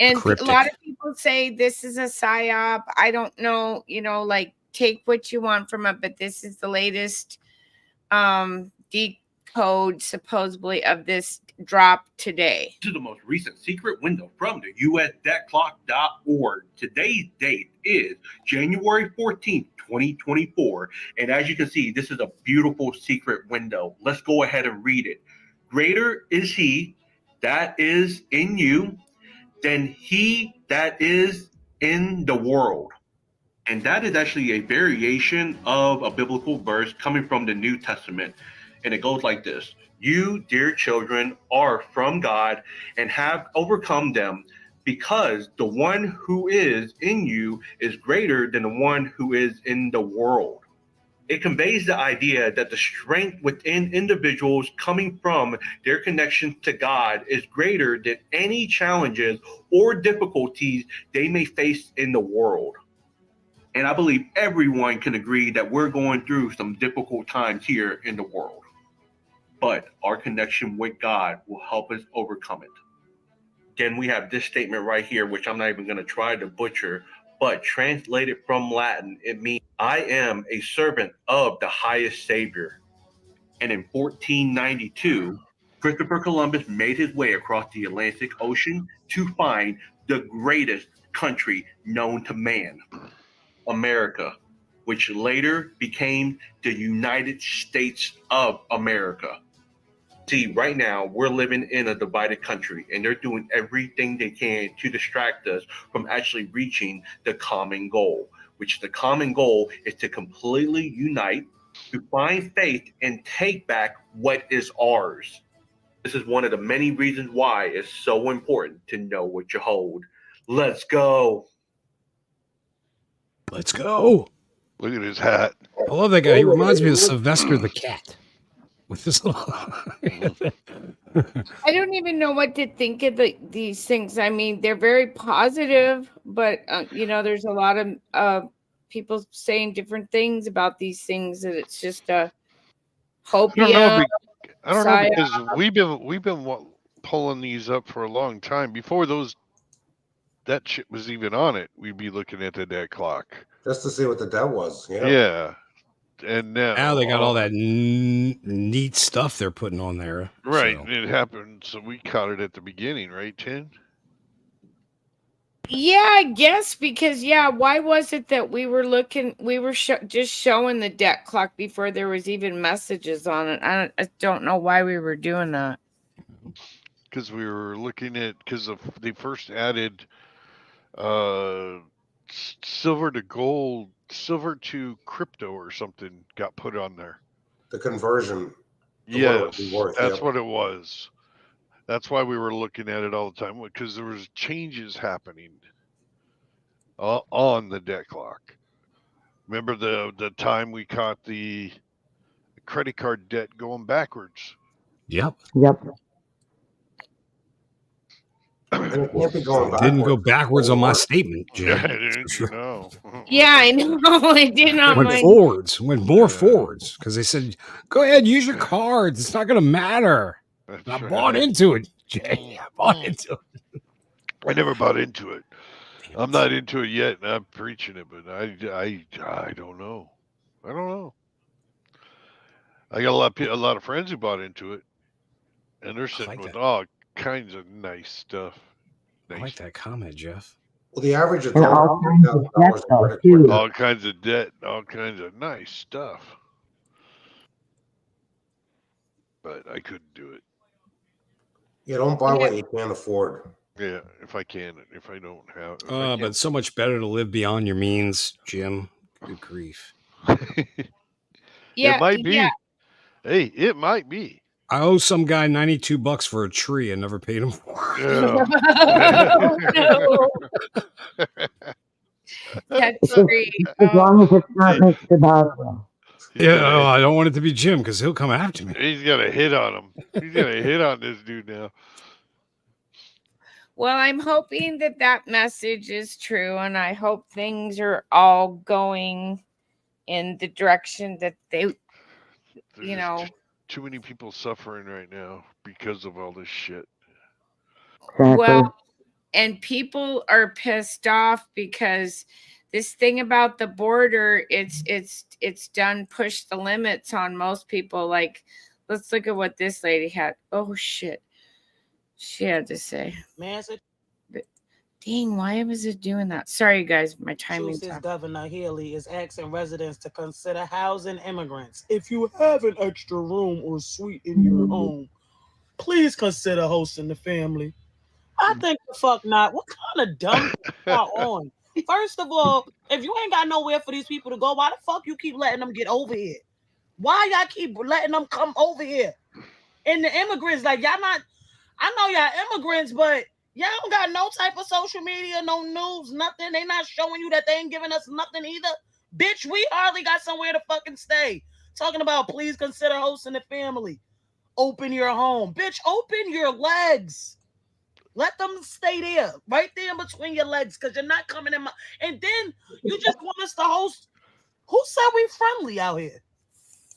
and Cryptic. a lot of people say this is a psyop. I don't know, like take what you want from it, but this is the latest decode supposedly of this drop today. To the most recent secret window from the USDeckClock.org. Today's date is January 14th, 2024. And as you can see, this is a beautiful secret window. Let's go ahead and read it. Greater is he that is in you than he that is in the world. And that is actually a variation of a biblical verse coming from the New Testament. And it goes like this. You, dear children, are from God and have overcome them, because the one who is in you is greater than the one who is in the world. It conveys the idea that the strength within individuals coming from their connection to God is greater than any challenges or difficulties they may face in the world. And I believe everyone can agree that we're going through some difficult times here in the world. But our connection with God will help us overcome it. Then we have this statement right here, which I'm not even going to try to butcher, but translated from Latin, it means, I am a servant of the highest Savior. And in 1492, Christopher Columbus made his way across the Atlantic Ocean to find the greatest country known to man, America, which later became the United States of America. See, right now, we're living in a divided country, and they're doing everything they can to distract us from actually reaching the common goal, which the common goal is to completely unite, to find faith, and take back what is ours. This is one of the many reasons why it's so important to know what you hold. Let's go. Let's go. Look at his hat. I love that guy. He reminds me of Sylvester the cat. With this little I don't even know what to think of these things. I mean, they're very positive, but there's a lot of people saying different things about these things, that it's just a hopia. I don't know, because we've been pulling these up for a long time. Before that shit was even on it, we'd be looking at the debt clock just to see what the debt was. Yeah. And now they got all that neat stuff they're putting on there. Right. So. It happened. So we caught it at the beginning, right, Tin? Yeah, I guess, because, why was it that we were just showing the debt clock before there was even messages on it? I don't know why we were doing that. Because we were looking at, they first added silver to gold, silver to crypto or something got put on there. The conversion. Yes, that's what it was. That's why we were looking at it all the time, because there was changes happening on the debt clock. Remember the time we caught the credit card debt going backwards? Yep. And it can't be going backwards. Didn't go backwards on my statement, Jim. Yeah, I didn't know. Yeah, I know. I did not. Went forwards. Went more forwards, because they said, "Go ahead, use your cards. It's not going to matter." That's I right. bought into it, Jay. I bought into it. I never bought into it. I'm not into it yet, and I'm preaching it, but I don't know. I don't know. I got a lot of friends who bought into it, and they're sitting with all kinds of nice stuff. I like that comment, Jeff. Well, the average of all kinds of debt, though, too. All kinds of debt, all kinds of nice stuff. But I couldn't do it. You don't buy what you can't afford. Yeah, if I can, if I don't have. But it's so much better to live beyond your means, Jim. Good grief. It might be. Hey, it might be. I owe some guy $92 for a tree and never paid him for. That's great. As long as it's not Mr. Boswell. Yeah, I don't want it to be Jim, because he'll come after me. He's got a hit on him. He's got a hit on this dude now. Well, I'm hoping that message is true, and I hope things are all going in the direction that they, There's too many people suffering right now because of all this shit. Exactly. Well, and people are pissed off because this thing about the border, it's done pushed the limits on most people. Like, let's look at what this lady had. Oh shit, she had to say. Dang, why was it doing that? Sorry, guys, my timing. Governor Healy is asking residents to consider housing immigrants. If you have an extra room or suite in your home, please consider hosting the family. I think the fuck not. What kind of dumb are on? First of all, if you ain't got nowhere for these people to go, why the fuck you keep letting them get over here? Why y'all keep letting them come over here? And the immigrants, like, y'all not, I know y'all immigrants, but y'all don't got no type of social media, no news, nothing. They not showing you that they ain't giving us nothing either. Bitch, we hardly got somewhere to fucking stay. Talking about please consider hosting the family. Open your home. Bitch, open your legs. Let them stay there, right there in between your legs, because you're not coming in my. And then you just want us to host. Who said we friendly out here?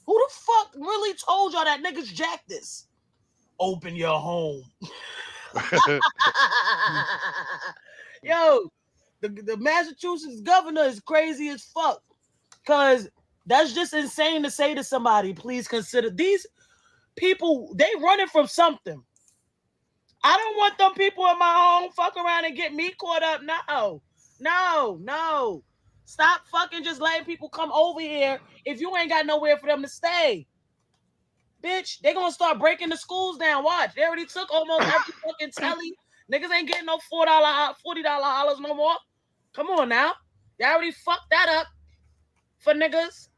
Who the fuck really told y'all that niggas jack this? Open your home. Yo, the Massachusetts governor is crazy as fuck. Because that's just insane to say to somebody, please consider. These people, they running from something. I don't want them people in my home fuck around and get me caught up. No. Stop fucking just letting people come over here if you ain't got nowhere for them to stay. Bitch, they gonna start breaking the schools down. Watch. They already took almost every fucking telly. Niggas ain't getting no $40 hollers no more. Come on now. They already fucked that up for niggas.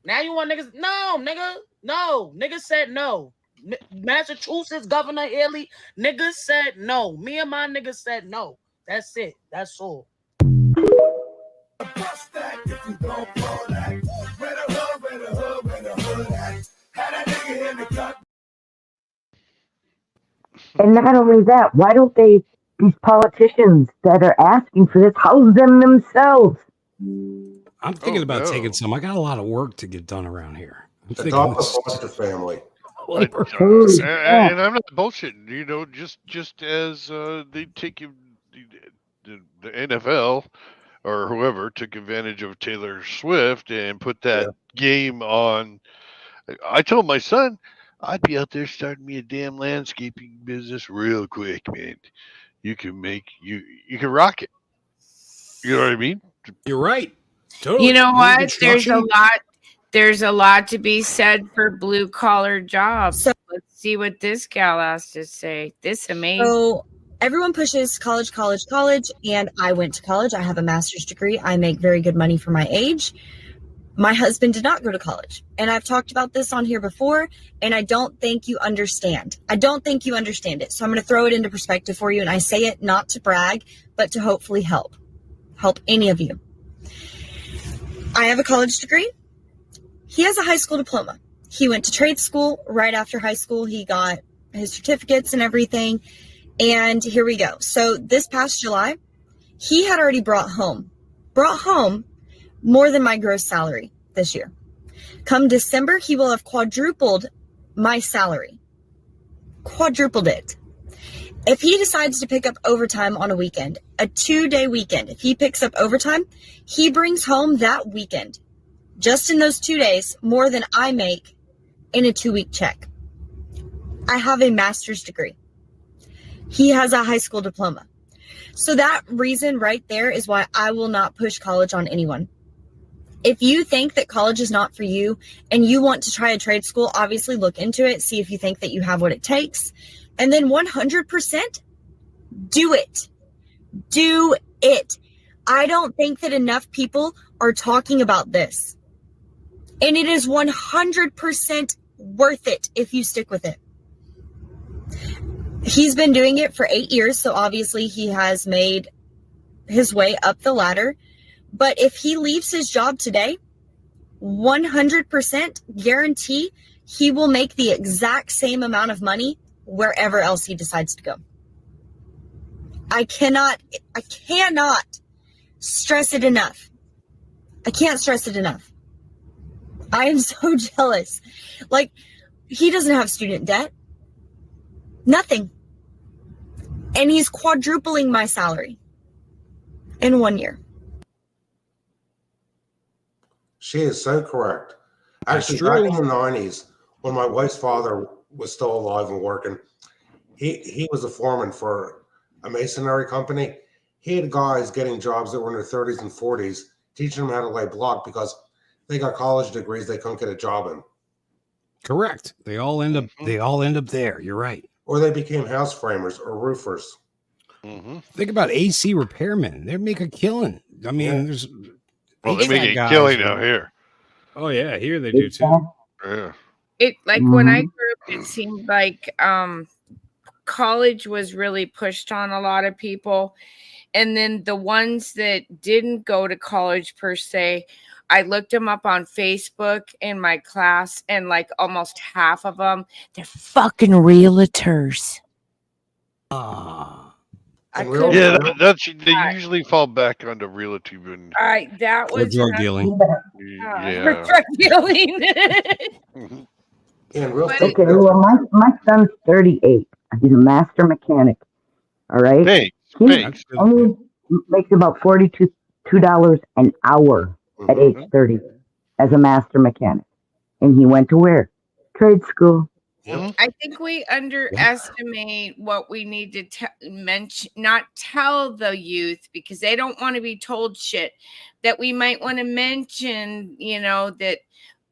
Now you want niggas? No, nigga. No. Niggas said no. Massachusetts Governor Haley, niggas said no. Me and my niggas said no. That's it. That's all. And not only that, why don't these politicians that are asking for this house them themselves? I'm thinking about taking some. I got a lot of work to get done around here. I'm thinking Adopt a foster family. And I'm not bullshitting, you know, just as they take the NFL or whoever took advantage of Taylor Swift and put that game on. I told my son I'd be out there starting me a damn landscaping business real quick, man. You can rock it. You know what I mean? You're right. Totally. You know what? There's a lot to be said for blue collar jobs. So, let's see what this gal has to say. This amazing. So everyone pushes college, and I went to college. I have a master's degree. I make very good money for my age. My husband did not go to college, and I've talked about this on here before, and I don't think you understand. I don't think you understand it. So I'm going to throw it into perspective for you, and I say it not to brag, but to hopefully help any of you. I have a college degree. He has a high school diploma. He went to trade school right after high school. He got his certificates and everything. And here we go. So this past July, he had already brought home more than my gross salary this year. Come December, he will have quadrupled my salary. Quadrupled it. If he decides to pick up overtime on a weekend, a 2-day weekend, if he picks up overtime, he brings home that weekend, just in those 2 days, more than I make in a 2-week check. I have a master's degree. He has a high school diploma. So that reason right there is why I will not push college on anyone. If you think that college is not for you and you want to try a trade school, obviously look into it, see if you think that you have what it takes, and then 100% do it. Do it. I don't think that enough people are talking about this. And it is 100% worth it if you stick with it. He's been doing it for 8 years, so obviously he has made his way up the ladder. But if he leaves his job today, 100% guarantee he will make the exact same amount of money wherever else he decides to go. I cannot stress it enough. I can't stress it enough. I am so jealous. Like, he doesn't have student debt. Nothing. And he's quadrupling my salary in 1 year. She is so correct. Actually, back in the 90s, when my wife's father was still alive and working, he was a foreman for a masonry company. He had guys getting jobs that were in their 30s and 40s, teaching them how to lay block because they got college degrees they couldn't get a job in. Correct. They all end up there. You're right. Or they became house framers or roofers. Mm-hmm. Think about AC repairmen. They make a killing. I mean, there's. Well, they make a killing out here. Oh yeah, here they do too. Yeah. It when I grew up, it seemed like college was really pushed on a lot of people, And then the ones that didn't go to college per se, I looked them up on Facebook in my class, and like almost half of them, they're fucking realtors. I couldn't. Yeah, they usually fall back onto realty. When, that Or was drug dealing. yeah. drug dealing. And real But estate. Okay, well, my son's 38. He's a master mechanic. All right. Thanks. He Thanks. only makes about $42 an hour at age 30 as a master mechanic. And he went to where? Trade school. I think we underestimate what we need to mention, not tell the youth, because they don't want to be told shit. That we might want to mention, that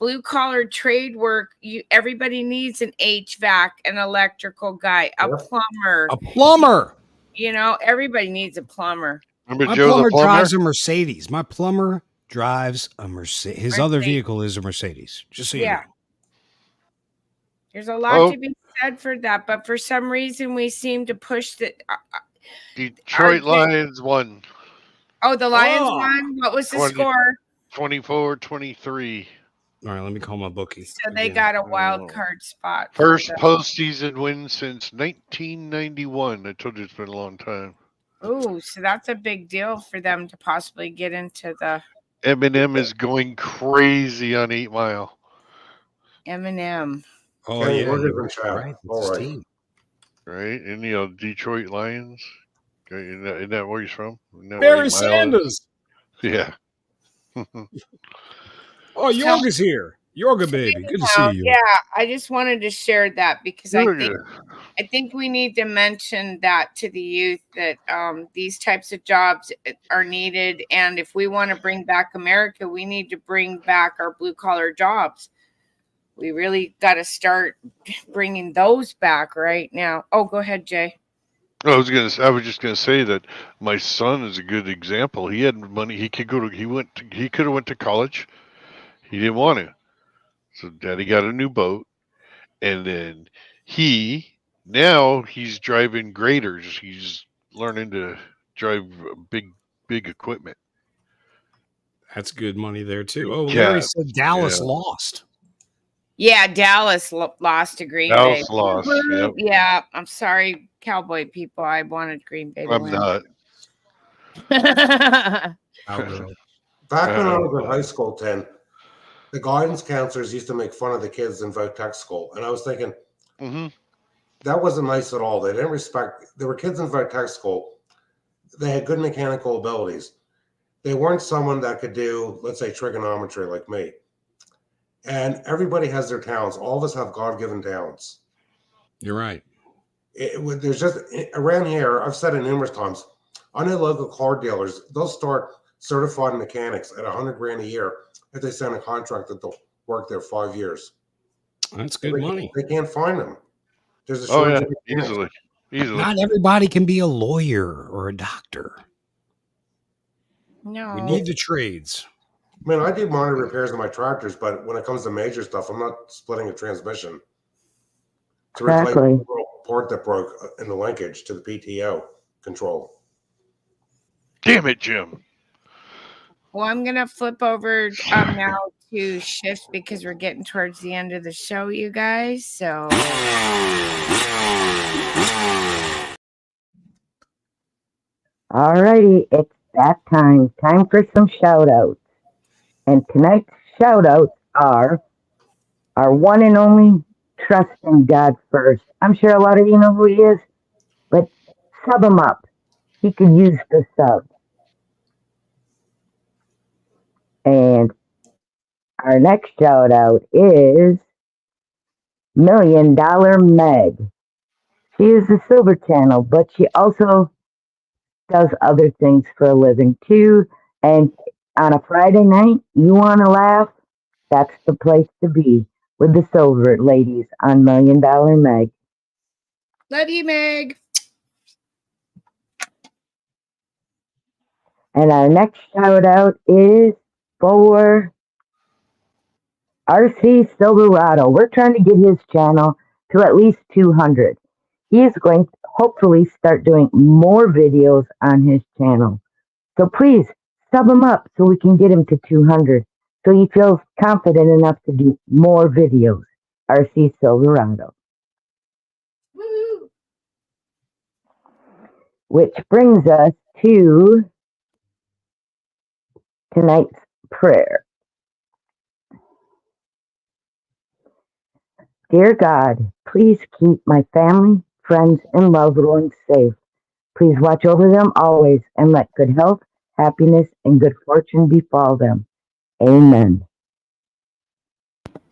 blue collar trade work, everybody needs an HVAC, an electrical guy, a plumber. A plumber. Everybody needs a plumber. Remember My Joe plumber the plumber? drives a Mercedes. My plumber drives a Mercedes. His other vehicle is a Mercedes. Just so you know. There's a lot to be said for that, but for some reason we seem to push the Detroit Lions won. Oh, the Lions won. What was the score? 24-23. All right, let me call my bookie. So they got a wild card spot. First postseason win since 1991. I told you it's been a long time. Ooh, so that's a big deal for them to possibly get into the. Eminem is going crazy on 8 Mile. Eminem. Oh, Kenny yeah. Rogers and Right. All right. Team. Right? And, Detroit Lions. Isn't that where he's from? Barry Sanders. Yeah. Oh, Yorga's here. Yorga, baby. Good to see you. Yeah, I just wanted to share that because I think we need to mention that to the youth that these types of jobs are needed. And if we want to bring back America, we need to bring back our blue collar jobs. We really got to start bringing those back right now. Oh, go ahead, Jay. I was just gonna say that my son is a good example. He had money. He could he could have went to college. He didn't want to. So daddy got a new boat. And then now he's driving graders. He's learning to drive big equipment. That's good money there too. Oh, Yeah. Larry said Dallas lost. Yeah, Dallas lost to Green Bay. Dallas lost. Yep. Yeah, I'm sorry, Cowboy people. I wanted Green Bay to I'm win. not. Back when I was in high school, the guidance counselors used to make fun of the kids in voc tech school. And I was thinking, that wasn't nice at all. They didn't respect. There were kids in voc tech school. They had good mechanical abilities. They weren't someone that could do, let's say, trigonometry like me. And everybody has their talents. All of us have God-given talents. You're right. There's just, around here, I've said it numerous times, I know local car dealers, they'll start certified mechanics at $100,000 a year if they sign a contract that they'll work there 5 years. That's good money. They can't find them. There's a Oh, shortage yeah. of mechanics. Easily. Not everybody can be a lawyer or a doctor. No. We need the trades. I mean, I do minor repairs on my tractors, but when it comes to major stuff, I'm not splitting a transmission to replace the little part that broke in the linkage to the PTO control. Damn it, Jim. Well, I'm going to flip over now to shift because we're getting towards the end of the show, you guys. So. All righty, it's that time. Time for some shout outs. And tonight's shout outs are our one and only Trusting God First. I'm sure a lot of you know who he is, but sub him up. He could use the sub. And our next shout out is $1 Million Meg. She is the Silver Channel, but she also does other things for a living too. And on a Friday night, you want to laugh? That's the place to be with the Silver ladies on $1 Million Meg. Love you, Meg. And our next shout out is for RC Silverado. We're trying to get his channel to at least 200. He is going, hopefully start doing more videos on his channel. So please sub him up so we can get him to 200. So he feels confident enough to do more videos. RC Silverado. Woo. Which brings us to tonight's prayer. Dear God, please keep my family, friends, and loved ones safe. Please watch over them always and let good health, happiness, and good fortune befall them. Amen.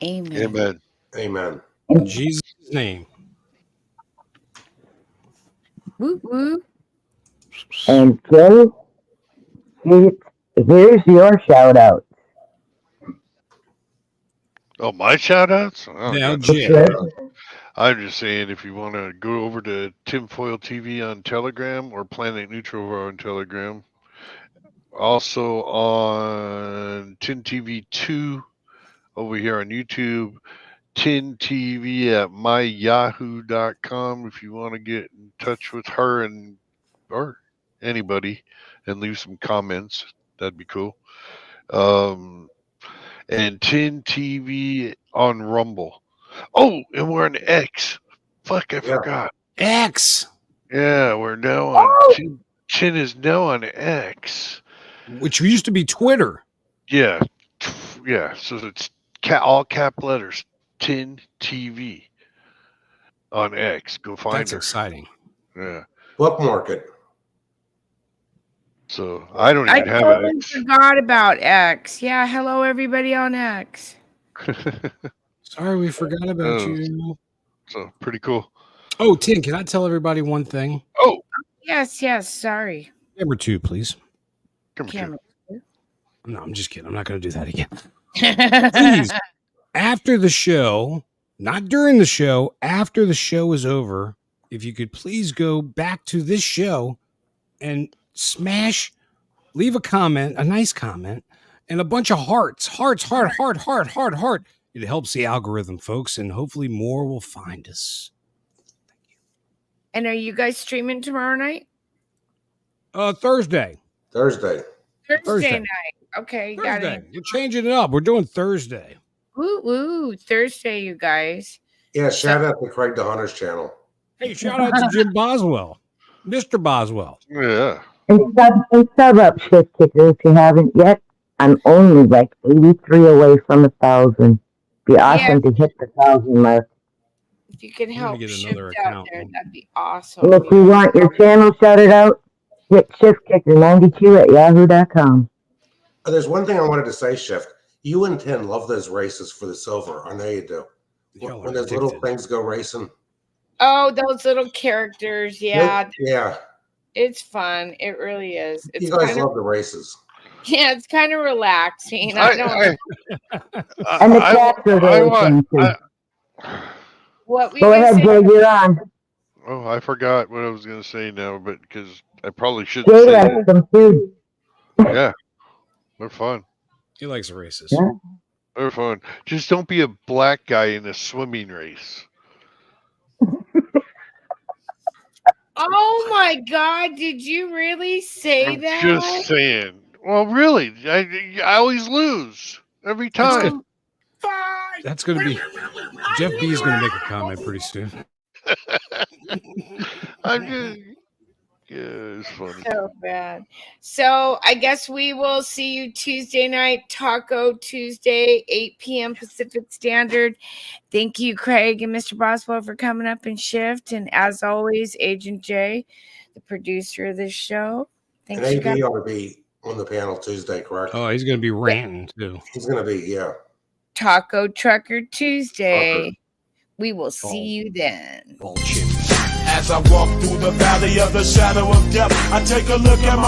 Amen. Amen. Amen. In Jesus' name. Woo woo. And Jay, here's your shout out. Oh, my shout outs? Now, Jay. I'm just saying, if you want to go over to Tinfoil TV on Telegram or Planet Neutral on Telegram, also on Tin TV 2 over here on YouTube, Tin TV at myyahoo.com if you want to get in touch with her and or anybody and leave some comments. That'd be cool. And Tin TV on Rumble. Oh, and we're on X. Fuck, I forgot. X. Yeah, we're now on Tin is now on X, which used to be Twitter. Yeah, yeah. So it's all cap letters. Tin TV on X. Go find That's her. exciting. Yeah. Bookmark it. So I don't I even have totally an X. forgot about X. Yeah, hello everybody on X. Sorry, we forgot about you. So pretty cool. Oh, Tin, can I tell everybody one thing? Oh, yes. Sorry. Number 2, please. Camera. No, I'm just kidding. I'm not going to do that again. Please, after the show, not during the show, after the show is over, if you could please go back to this show and leave a comment, a nice comment, and a bunch of hearts. Heart. It helps the algorithm, folks, and hopefully more will find us. And are you guys streaming tomorrow night? Thursday. Thursday night. Okay, got Thursday. it. We're changing it up. We're doing Thursday. Woo, Thursday, you guys. Yeah, shout out to Craig the Hunter's channel. Hey, shout out to Jim Boswell, Mr. Boswell. Yeah. And sub up, Shift Kicker, if you haven't yet. I'm only like 83 away from 1,000. Be awesome to hit the 1,000 mark. If you can help get Shift another out account. there, that'd be awesome. And if you want your channel shouted out, hit ShiftKicker92 at yahoo.com. There's one thing I wanted to say, Shift. You and Tin love those races for the silver. I know you do. When those little things go racing. Oh, those little characters. Yeah. Yeah. It's fun. It really is. It's You guys kind of, love the races. yeah, it's kind of relaxing. And the cats are very fun too. What we Go ahead, Jay, you're on. Oh, I forgot what I was going to say now, but because I probably shouldn't Jay say likes that. them too. Yeah, they're fun. He likes races. Yeah. They're fun. Just don't be a black guy in a swimming race. Oh my God! Did you really say that? Just saying. Well, really, I always lose every time. That's going to be Jeff B is going to make a comment pretty soon. I'm just, yeah, it's funny. So bad. So I guess we will see you Tuesday night, Taco Tuesday, 8 p.m. Pacific Standard. Thank you, Craig and Mr. Boswell, for coming up and Shift. And as always, Agent J, the producer of this show. And Thanks, you guys. AB ought to be on the panel Tuesday, correct? Oh, he's going to be ranting too. He's going to be, yeah. Taco Trucker Tuesday. We will see you then. As I walk through the valley of the shadow of death, I take a look at my